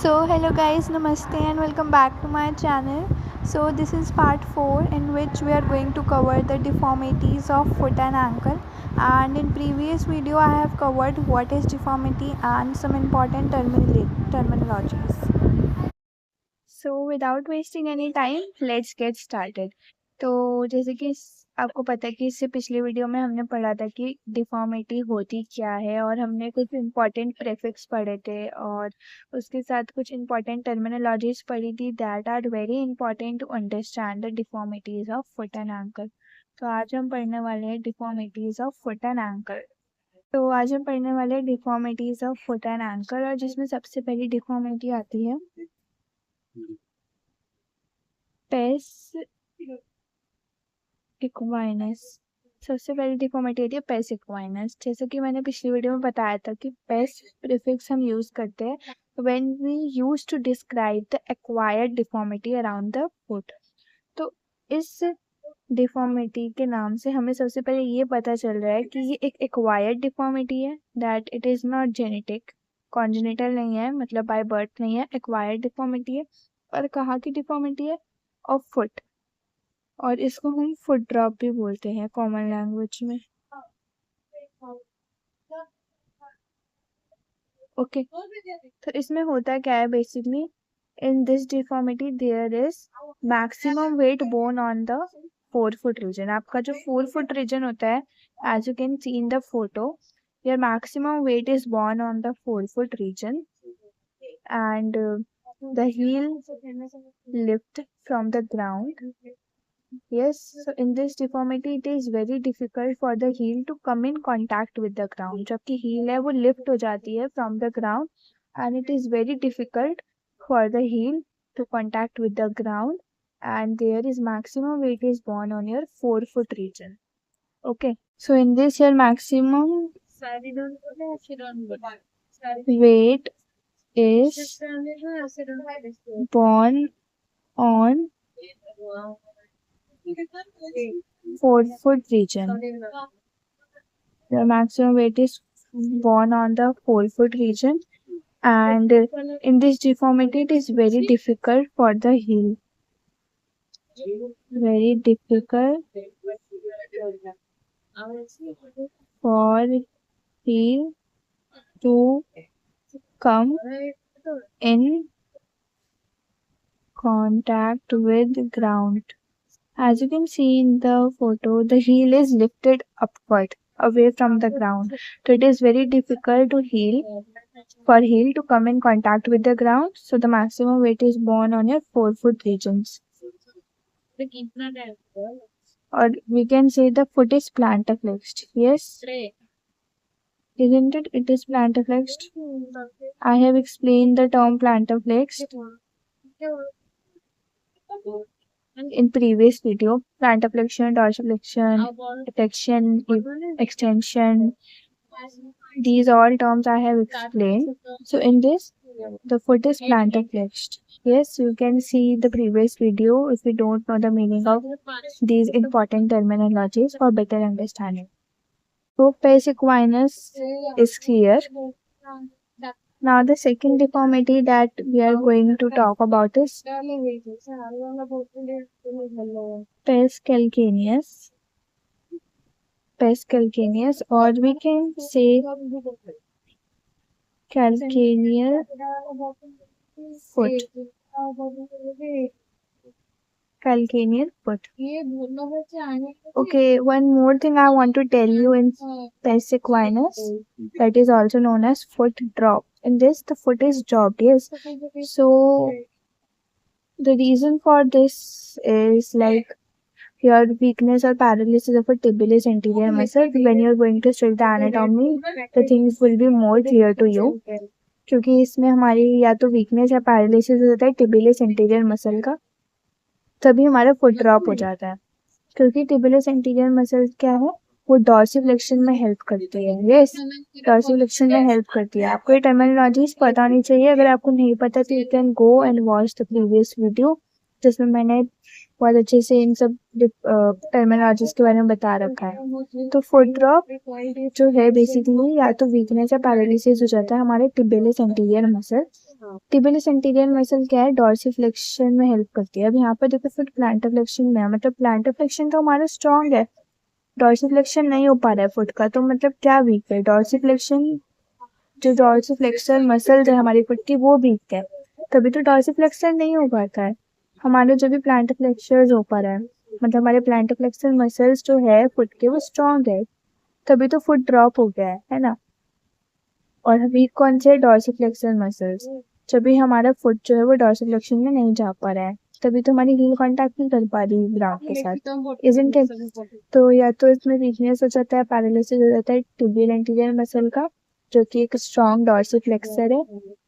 So hello guys, namaste and welcome back to my channel. So this is part 4 in which we are going to cover the deformities of foot and ankle, and in previous video I have covered what is deformity and some important terminologies. So without wasting any time, let's get started. तो जैसे कि आपको पता है कि इससे पिछले video में हमने पढ़ा था कि डिफॉर्मिटी होती क्या है, और हमने कुछ इम्पोर्टेंट प्रीफिक्स पढ़े थे और उसके साथ कुछ इम्पोर्टेंट टर्मिनोलॉजीज पढ़ी थी that are very important to understand the deformities of foot and ankle. तो आज हम पढ़ने वाले हैं deformities of foot and ankle. तो आज हम पढ़ने वाले हैं deformities of foot and ankle, और जिसमें सबसे पहली डिफॉर्मिटी आती है पेस इक्वाइनस। सबसे पहली डिफॉर्मिटी होती है पेस इक्वाइनस। जैसे कि मैंने पिछली वीडियो में बताया था कि पेस प्रीफिक्स हम यूज करते हैं when we use to describe the acquired deformity around the foot. तो इस डिफॉर्मिटी के नाम से हमें सबसे पहले ये पता चल रहा है कि ये एक एक्वायर्ड डिफॉर्मिटी है, that it is not genetic, congenital नहीं है, मतलब बाय बर्थ नहीं है, एक्वायर्ड डिफॉर्मिटी है। और कहाँ की डिफॉर्मिटी है? ऑफ फुट, और इसको हम फुट ड्रॉप भी बोलते हैं कॉमन लैंग्वेज में। ओके तो इसमें होता क्या है basically, in this deformity there is maximum weight borne on the 4 foot region. आपका जो 4 फुट रीजन होता है, as you can see in the photo, your maximum weight is borne on the 4 foot region and the heel lift from the ground. Yes, so in this deformity it is very difficult for the heel to come in contact with the ground. जबकि heel है वो lift हो जाती है from the ground, and it is very difficult for the heel to contact with the ground, and there is maximum weight is borne on your 4 foot region. Okay, so in this your maximum weight is born on 4 foot region. The maximum weight is born on the 4 foot region, and in this deformity it is very difficult for the heel. Very difficult for heel to come in contact with ground. As you can see in the photo, the heel is lifted upward away from the ground. So it is very difficult to for heel to come in contact with the ground. So the maximum weight is borne on your 4 foot regions. Or we can say the foot is plantar flexed. Yes. Isn't it? It is plantar flexed. I have explained the term plantar flexed in previous video. Plantar flexion, dorsiflexion, flexion, extension, these all terms I have explained. So in this, the foot is plantar flexed. Yes, you can see the previous video if you don't know the meaning of these important terminologies for better understanding. So pes equinus is clear. Now the second deformity that we are going to talk about is pes calcaneus. Pes calcaneus, or we can say calcaneal foot. Calcaneal foot. Okay, one more thing I want to tell you in pes equinus, that is also known as foot drop. In this, the foot is dropped. Yes. So the reason for this is like your weakness or paralysis of a tibialis anterior muscle. When you are going to study the anatomy, the things will be more clear to you. क्योंकि इसमें हमारी या तो weakness या paralysis हो जाता है टिबियलिस anterior muscle का, तभी हमारा फुट ड्रॉप हो जाता है। क्योंकि टिबियलिस एंटीरियर मसल क्या है, वो डॉर्सिफ्लेक्शन में हेल्प करती है। यस, डॉर्सिफ्लेक्शन में हेल्प करती है। आपको ये टर्मिनोलॉजीज पता होनी चाहिए। अगर आपको नहीं पता तो you can go and watch the previous video जिसमें मैंने बहुत अच्छे से इन सब टर्मिनोलॉजीज के बारे में बता रखा है। तो फुट ड्रॉप जो है बेसिकली या तो वीकनेस या पैरालिसिस हो जाता है हमारे टिबियलिस एंटीरियर मसल। टिबियलिस एंटीरियर मसल क्या है, डॉर्सिफ्लेक्शन में हेल्प करती है। अब यहाँ पर देखो फुट प्लांटर फ्लेक्शन में है, मतलब प्लांटर फ्लेक्शन तो हमारा स्ट्रॉन्ग है, डॉर्सिफ्लेक्शन नहीं हो पा रहा है फुट का, तो मतलब क्या वीक है, डॉर्सिफ्लेक्शन जो डॉर्सिफ्लेक्सर मसल्स है हमारी फुट की वो वीक है, तभी तो डॉर्सिफ्लेक्सर नहीं हो पाता है। हमारे जो भी प्लांटर फ्लेक्सर्स हो पा रहा है, मतलब हमारे प्लांटर फ्लेक्सर मसल्स जो है फुट के वो स्ट्रॉन्ग है, तभी तो फुट ड्रॉप हो गया है ना। और वीक कौन से, डॉर्सिफ्लेक्सर मसल्स, जब भी हमारा फुट जो है वो डॉर्सिफ्लेक्शन में नहीं जा पा रहा है, तभी तो हमारी हील कांटेक्ट नहीं कर पा रही ग्राउंड के साथ, इजंट इट। तो या तो इसमें वीकनेस हो जाता है, पैरालिसिस हो जाता है टिबियल एंटीरियर मसल का जो कि एक स्ट्रॉन्ग डॉर्सिफ्लेक्सर है,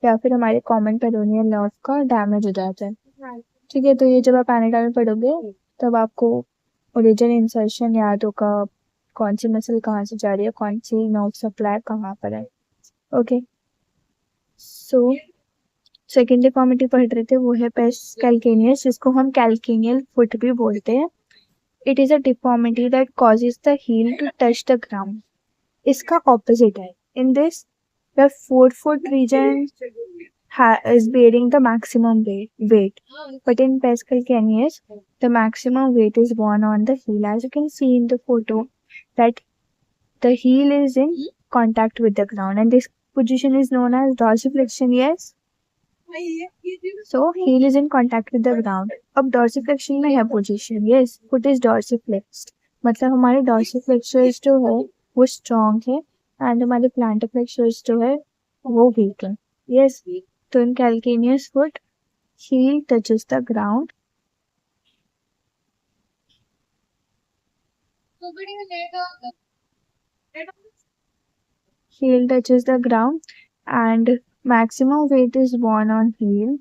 या फिर हमारे कॉमन पेरोनियल नर्व का डैमेज हो जाता है। ठीक है, तो ये जब आप एनाटॉमी में पढ़ोगे तब आपको ओरिजिन इंसर्शन याद होगा, कौन सी मसल कहाँ से जा रही है, कौन सी नर्व सप्लाई कहाँ पर है। ओके, सो सेकेंड डिफॉर्मिटी पढ़ रहे थे वो है पेस कैल्केनियस, जिसको हम कैल्केनियल फुट भी बोलते हैं। It is a deformity that causes the heel to touch the ground. इसका ऑपोजिट है, in this the forefoot region is bearing the maximum weight, but in pes calcaneus the maximum weight is borne on the heel. As you can see in the photo that the heel is in contact with the ground, and this position is known as dorsiflexion. Yes, so heel is in contact with the ground. अब dorsiflexion में है position, yes, foot is dorsiflexed, मतलब हमारे dorsiflexors जो है वो strong है and हमारे plantar flexors जो है वो weak है। yes, तो in calcaneus foot heel touches the ground, heel touches the ground and maximum weight is borne on heel,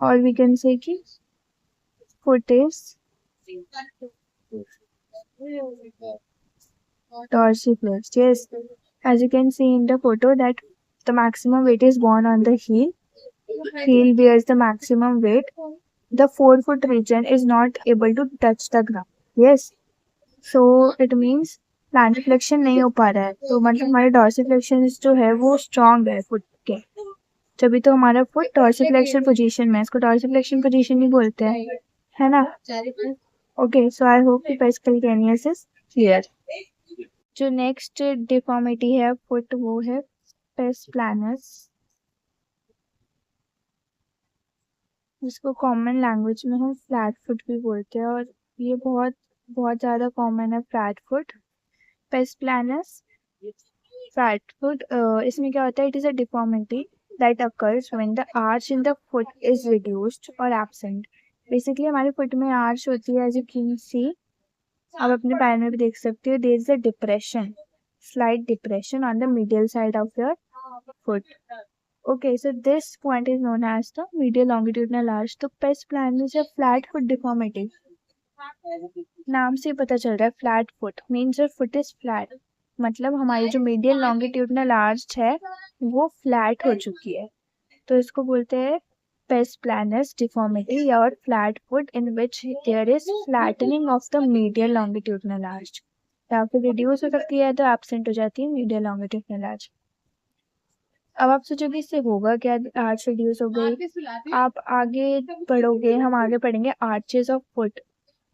or we can say कि foot is dorsiflexed. Yes, as you can see in the photo that the maximum weight is borne on the heel. Heel bears the maximum weight. The forefoot region is not able to touch the ground. Yes, so it means plantar flexion नहीं हो पा रहा है, तो मतलब हमारे dorsiflexion जो है वो strong है फुट के, तभी तो हमारा फुट dorsiflexion पोजीशन में, इसको dorsiflexion पोजीशन ही बोलते हैं, है ना। ओके, सो आई होप कि पेस कैल्केनियस इज क्लियर। जो नेक्स्ट डिफॉर्मिटी है फुट वो है पेस प्लानस, जिसको कॉमन लैंग्वेज में हम फ्लैट फुट भी बोलते हैं, और ये बहुत बहुत ज़्यादा कॉमन है flat foot. Pes planus flat foot, इसमें क्या होता है, it is a deformity that occurs when the arch in the foot is reduced और एब्सेंट। बेसिकली हमारे फुट में आर्च होती है, एज यू कैन सी, आप अपने पैर में भी देख सकते हो, there is a depression, slight depression on the medial side of your foot. Okay, so this point is known as the medial longitudinal arch. तो pes planus या flat foot deformity, नाम से पता चल रहा है flat foot means your foot is flat, मतलब हमारी जो मीडियल लॉन्गिट्यूडनल आर्च है वो फ्लैट हो चुकी है, तो इसको बोलते हैं pes planus deformity or flat foot in which there is flattening of the medial longitudinal arch, या फिर रिड्यूस हो सकती है तो एब्सेंट हो जाती है मीडियल लॉन्गिट्यूडनल आर्च। अब आप सोचोगे इससे होगा क्या, आर्च रिड्यूस हो गई, आप आगे पढ़ोगे, हम आगे पढ़ेंगे arches of foot.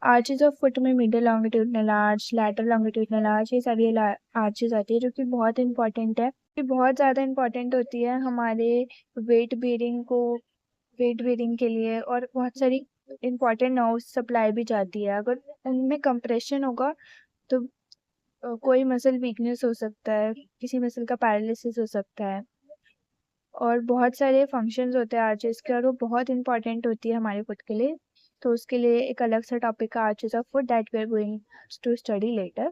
Arches of foot में medial longitudinal arch, lateral longitudinal arch, ये सारी आर्चेस आती है जो कि बहुत इंपॉर्टेंट है, ये बहुत ज़्यादा इंपॉर्टेंट होती है हमारे वेट बेयरिंग को, वेट बेयरिंग के लिए, और बहुत सारी इंपॉर्टेंट नर्व सप्लाई भी जाती है। अगर उनमें कंप्रेशन होगा तो कोई मसल वीकनेस हो सकता है, किसी मसल का पैरालिसिस हो सकता है, और बहुत सारे फंक्शंस होते हैं आर्चेस के, और वो बहुत इंपॉर्टेंट होती है हमारे फुट के लिए, तो उसके लिए एक अलग सा टॉपिक है arches of foot that we are going to study later.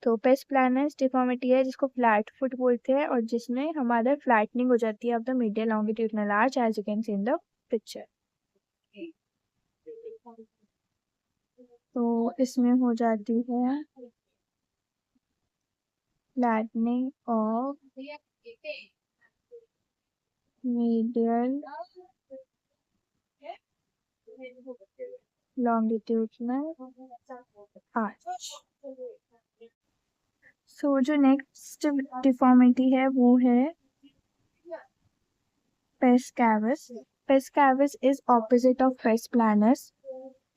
तो पेस प्लानस डिफॉर्मिटी है जिसको फ्लैट फुट बोलते हैं, और जिसमें हमारा फ्लैटनिंग हो जाती है of the medial longitudinal arch as you can see in the picture. तो इसमें हो जाती है flattening of medial longitudinal arch. So जो नेक्स्ट डिफॉर्मिटी है वो है pes cavus. Pes cavus is opposite of pes planus.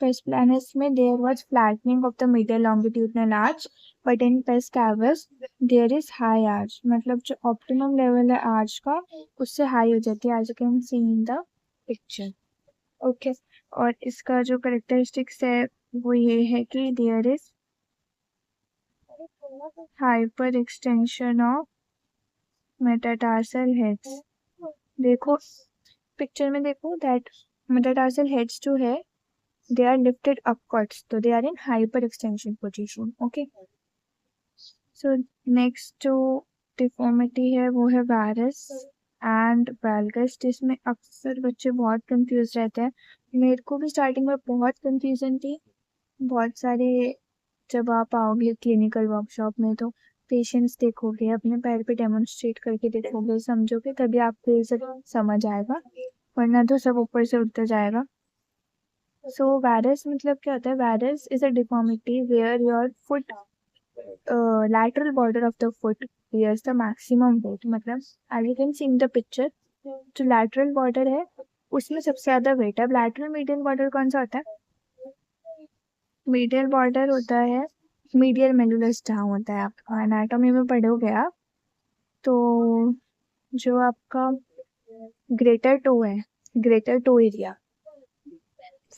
Pes planus में there was flattening of the medial longitudinal arch, but in pes cavus there is high arch. मतलब जो optimum level है arch का उससे high हो जाती है, as you can see in the picture. Okay. और इसका जो characteristics है वो ये है कि there is hyper extension of metatarsal heads. देखो पिक्चर में देखो दैट metatarsal heads जो है they are lifted upwards, तो they are in hyper extension position. Okay. So next जो deformity है वो है varus and valgus, जिसमें अक्सर बच्चे बहुत कंफ्यूज रहते हैं. मेरे को भी स्टार्टिंग में बहुत कंफ्यूजन थी. बहुत सारे जब आप आओगे क्लिनिकल वर्कशॉप में तो पेशेंट्स देखोगे, अपने पैर पे डेमोन्स्ट्रेट करके देखोगे, समझोगे, तभी आपको ये सब समझ आएगा, वरना तो सब ऊपर से उठता जाएगा. सो वैरस मतलब क्या होता है? Varus is a deformity where your foot lateral border of the foot bears the maximum weight. मतलब as you can see in the picture, जो lateral border है उसमें सबसे ज़्यादा वेट है. अब lateral medial border कौन सा होता है? मीडियल बॉर्डर होता है, मीडियल मेडुलस जहाँ होता है, आपका एनाटॉमी में पढ़ोगे आप, तो जो आपका ग्रेटर टो है, ग्रेटर टो एरिया,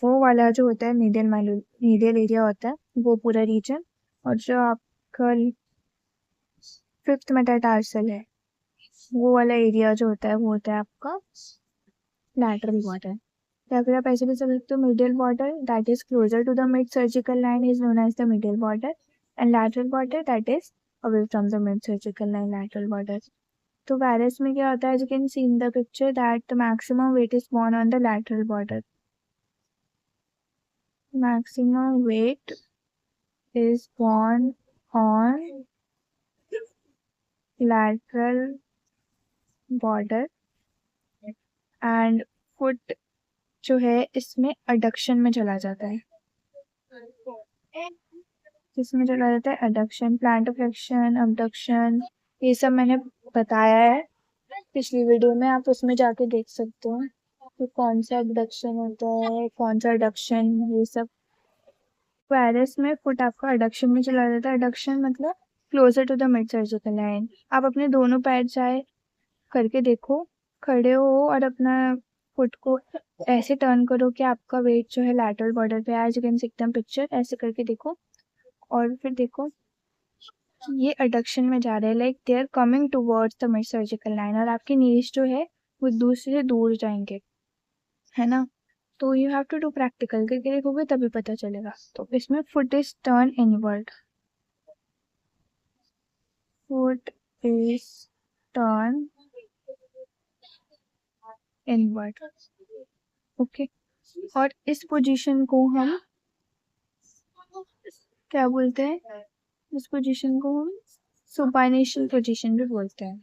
वो वाला जो होता है मीडियल एरिया होता है, वो पूरा रीजन. और जो आपका फिफ्थ मेटाटार्सल है वो वाला एरिया जो होता है वो होता है आपका लैटरल बॉर्डर. या फिर आप ऐसे भी समझ सकते हो, medial border that is closer to the mid surgical line is known as the medial border, and lateral border that is away from the mid surgical line, lateral border. तो varus में क्या होता है? You can see in the picture that the maximum weight is borne on the lateral border. Maximum weight is born on lateral border and foot जो है इसमें adduction में चला जाता है. इसमें चला जाता है अडक्शन, प्लांट फ्लेक्शन, अबडक्शन, ये सब मैंने बताया है पिछली वीडियो में, आप उसमें जाके देख सकते हो कि कौन सा अबडक्शन होता है, कौन सा अडक्शन, ये सब. वायरस में फुट आपका अडक्शन में चला जाता है. अडक्शन मतलब closer to the mid surgical line. आप अपने दोनों पैर चाहे करके देखो, खड़े हो और अपना फुट को ऐसे टर्न करो कि आपका वेट जो है लैटरल बॉर्डर पे, एज यू कैन सी एकदम पिक्चर ऐसे करके देखो, और फिर देखो ये अडक्शन में जा रहे हैं, like they are coming towards the mid surgical line, और आपके नीज जो है वो दूसरे से दूर जाएंगे, है ना. तो you have to do practical करके देखोगे तभी पता चलेगा. तो इसमें foot is turn inward, foot is turn inward. Okay. और इस पोजीशन को हम क्या बोलते हैं? इस पोजीशन को हम सुपाइनेशियल पोजीशन भी बोलते हैं.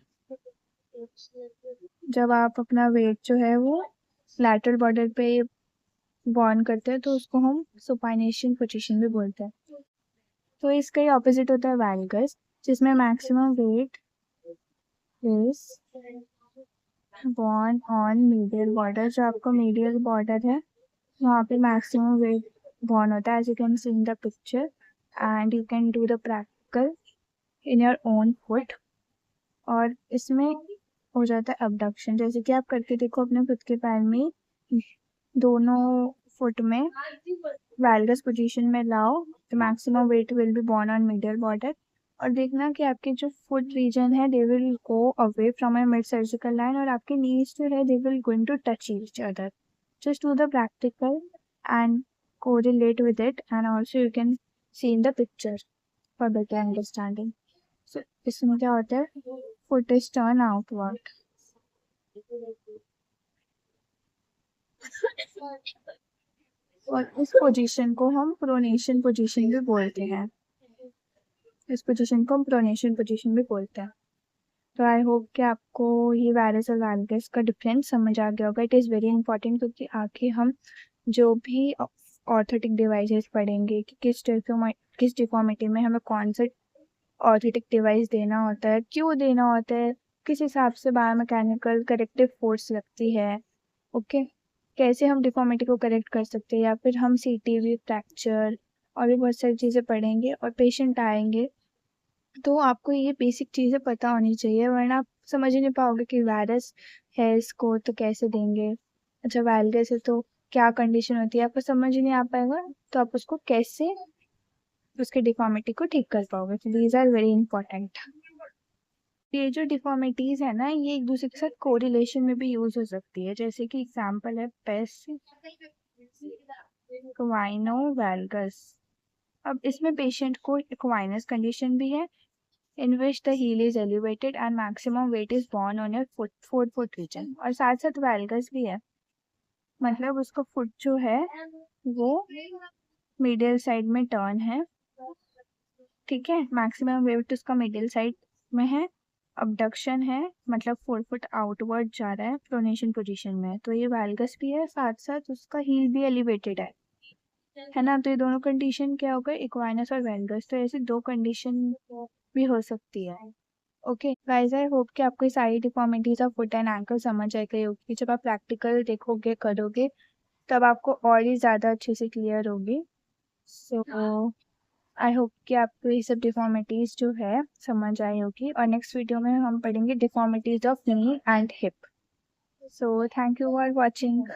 जब आप अपना वेट जो है वो लैटरल बॉर्डर पे बॉर्न करते हैं तो उसको हम सुपाइनेशियल पोजीशन भी बोलते हैं. तो इसका ही ऑपोजिट होता है वैल्गस, जिसमें maximum weight is born on medial border. जो आपका मीडियल बॉर्डर है वहाँ पे मैक्सिमम वेट बॉर्न होता है, as you can see in the picture, and you can do the practical in your own foot. और इसमें हो जाता है अबडक्शन, जैसे कि आप करके देखो अपने खुद के पैर में, दोनों फुट में वैल्गस पोजीशन में लाओ, तो maximum weight will be borne on medial border. और देखना कि आपके जो फुट रीजन है they will go away from a mid surgical line, और आपके नीज जो है they will going to touch each other. Just do the practical and correlate with it, and also you can see in the picture for better understanding. So इसमें क्या होता है? Foot is turn outward. और इस position को हम pronation position भी बोलते हैं. इस पोजीशन को हम प्रोनेशन पोजीशन भी बोलते हैं. तो आई होप कि आपको ये वायरस और वैल्गस का डिफरेंस समझ आ गया होगा। इट इज़ वेरी इंपॉर्टेंट क्योंकि आगे हम जो भी ऑर्थोटिक डिवाइसेस पढ़ेंगे कि किस डिफॉर्मिटी में हमें कौन सा ऑर्थोटिक डिवाइस देना होता है, क्यों देना होता है, किस हिसाब से बायोमैकेनिकल करेक्टिव फोर्स लगती है, ओके, कैसे हम डिफॉर्मिटी को करेक्ट कर सकते हैं, या फिर हम सीटीवी, फ्रैक्चर और भी बहुत सारी चीज़ें पढ़ेंगे और पेशेंट आएंगे तो आपको ये बेसिक चीज़ें पता होनी चाहिए, वरना आप समझ ही नहीं पाओगे कि वायरस है इसको तो कैसे देंगे, अच्छा वायरस है तो क्या कंडीशन होती है, आपको समझ ही नहीं आ पाएगा तो आप उसको कैसे उसके डिफॉर्मिटी को ठीक कर पाओगे। तो दीज आर वेरी इंपॉर्टेंट। ये जो डिफॉर्मिटीज है ना, ये एक दूसरे के साथ कोरिलेशन में भी यूज हो सकती है, जैसे कि एग्जांपल है पेस इक्वाइनो वैल्गस। अब इसमें पेशेंट को इक्वाइनस कंडीशन भी है in which the heel is elevated and maximum weight is borne on your forefoot region, और साथ साथ valgus भी है, मतलब उसका फुट जो है वो मिडिल साइड में टर्न है, ठीक है, मैक्सिमम वेट उसका मिडिल साइड में है, अबडक्शन है, मतलब 4 फुट आउटवर्ड जा रहा है प्रोनेशन पोजीशन में, तो ये वैल्गस भी है, साथ साथ उसका हील भी एलिवेटेड है ना। तो ये दोनों कंडीशन क्या हो गए, इक्वाइनस और वैल्गस, तो ऐसे दो कंडीशन भी हो सकती है। ओके गाइस, आई होप कि आपको सारी deformities of foot and ankle समझ आ गई होगी। जब आप प्रैक्टिकल देखोगे करोगे तब आपको और ही ज़्यादा अच्छे से क्लियर होगी। सो आई होप कि आपको ये सब डिफॉर्मिटीज जो है समझ आई होगी, और नेक्स्ट वीडियो में हम पढ़ेंगे deformities of knee and hip. So thank you for watching.